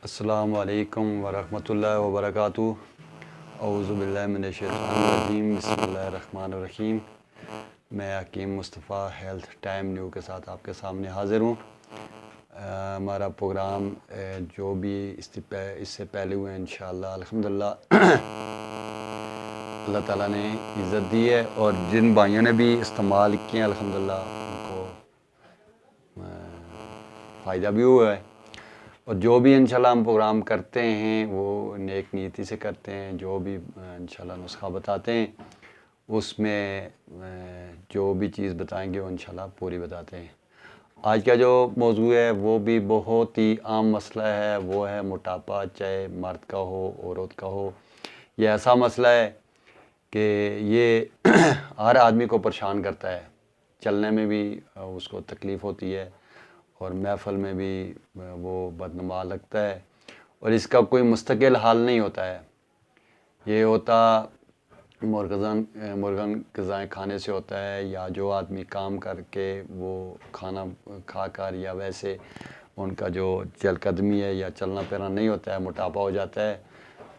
السلام علیکم ورحمۃ اللہ وبرکاتہ۔ اعوذ باللہ من الشیطان الرجیم، بسم اللہ الرحمن الرحیم۔ میں حکیم مصطفیٰ ہیلتھ ٹائم نیو کے ساتھ آپ کے سامنے حاضر ہوں۔ ہمارا پروگرام جو بھی اس سے پہلے ہوئے انشاءاللہ الحمدللہ اللہ تعالیٰ نے عزت دی ہے، اور جن بھائیوں نے بھی استعمال کیے ہیں الحمدللہ ان کو فائدہ بھی ہوا ہے، اور جو بھی انشاءاللہ ہم پروگرام کرتے ہیں وہ نیک نیتی سے کرتے ہیں۔ جو بھی انشاءاللہ نسخہ بتاتے ہیں اس میں جو بھی چیز بتائیں گے وہ انشاءاللہ پوری بتاتے ہیں۔ آج کا جو موضوع ہے وہ بھی بہت ہی عام مسئلہ ہے، وہ ہے موٹاپا، چاہے مرد کا ہو عورت کا ہو۔ یہ ایسا مسئلہ ہے کہ یہ ہر آدمی کو پریشان کرتا ہے، چلنے میں بھی اس کو تکلیف ہوتی ہے، اور محفل میں بھی وہ بدنما لگتا ہے، اور اس کا کوئی مستقل حل نہیں ہوتا ہے۔ یہ ہوتا مرغن غذائیں کھانے سے ہوتا ہے، یا جو آدمی کام کر کے وہ کھانا کھا کر، یا ویسے ان کا جو چل قدمی ہے یا چلنا پھرنا نہیں ہوتا ہے، موٹاپا ہو جاتا ہے،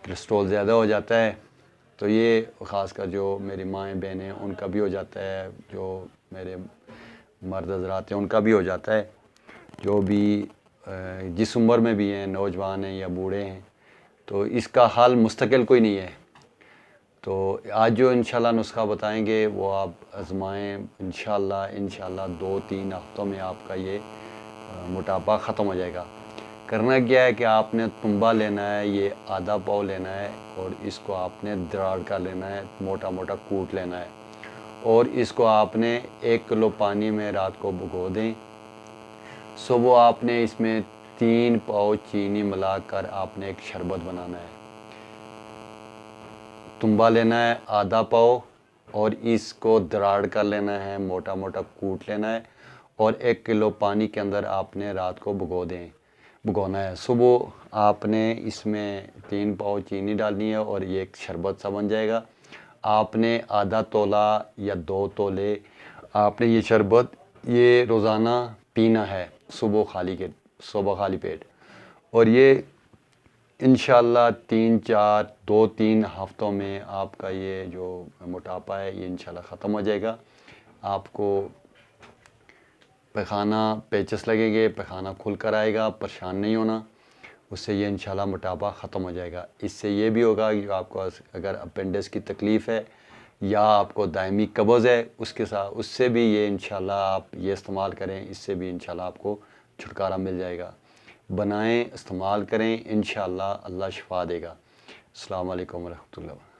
کولیسٹرول زیادہ ہو جاتا ہے۔ تو یہ خاص کر جو میری مائیں بہنیں ہیں ان کا بھی ہو جاتا ہے، جو میرے مرد حضرات ہیں ان کا بھی ہو جاتا ہے، جو بھی جس عمر میں بھی ہیں، نوجوان ہیں یا بوڑھے ہیں۔ تو اس کا حل مستقل کوئی نہیں ہے۔ تو آج جو انشاءاللہ نسخہ بتائیں گے وہ آپ آزمائیں، انشاءاللہ 2-3 ہفتوں میں آپ کا یہ موٹاپا ختم ہو جائے گا۔ کرنا کیا ہے کہ آپ نے تنبا لینا ہے، یہ آدھا پاؤ لینا ہے، اور اس کو آپ نے دراڑ کر لینا ہے، موٹا موٹا کوٹ لینا ہے، اور اس کو آپ نے 1 کلو پانی میں رات کو بھگو دیں۔ صبح آپ نے اس میں 3 پاؤ چینی ملا کر آپ نے ایک شربت بنانا ہے۔ تنبا لینا ہے آدھا پاؤ، اور اس کو دراڑ کر لینا ہے، موٹا موٹا کوٹ لینا ہے، اور 1 کلو پانی کے اندر آپ نے رات کو بھگونا ہے۔ صبح آپ نے اس میں 3 پاؤ چینی ڈالنی ہے، اور یہ ایک شربت سا بن جائے گا۔ آپ نے آدھا تولہ یا 2 تولے آپ نے یہ شربت یہ روزانہ پینا ہے، صبح خالی پیٹ، اور یہ انشاءاللہ 2-3 ہفتوں میں آپ کا یہ جو موٹاپا ہے یہ انشاءاللہ ختم ہو جائے گا۔ آپ کو پیخانہ پیچس لگیں گے، پیخانہ کھل کر آئے گا، پریشان نہیں ہونا، اس سے یہ انشاءاللہ موٹاپا ختم ہو جائے گا۔ اس سے یہ بھی ہوگا کہ آپ کو اگر اپینڈکس کی تکلیف ہے یا آپ کو دائمی قبض ہے اس سے بھی یہ انشاءاللہ آپ یہ استعمال کریں، اس سے بھی انشاءاللہ آپ کو چھٹکارا مل جائے گا۔ بنائیں، استعمال کریں، انشاءاللہ اللہ شفا دے گا۔ السلام علیکم ورحمۃ اللہ۔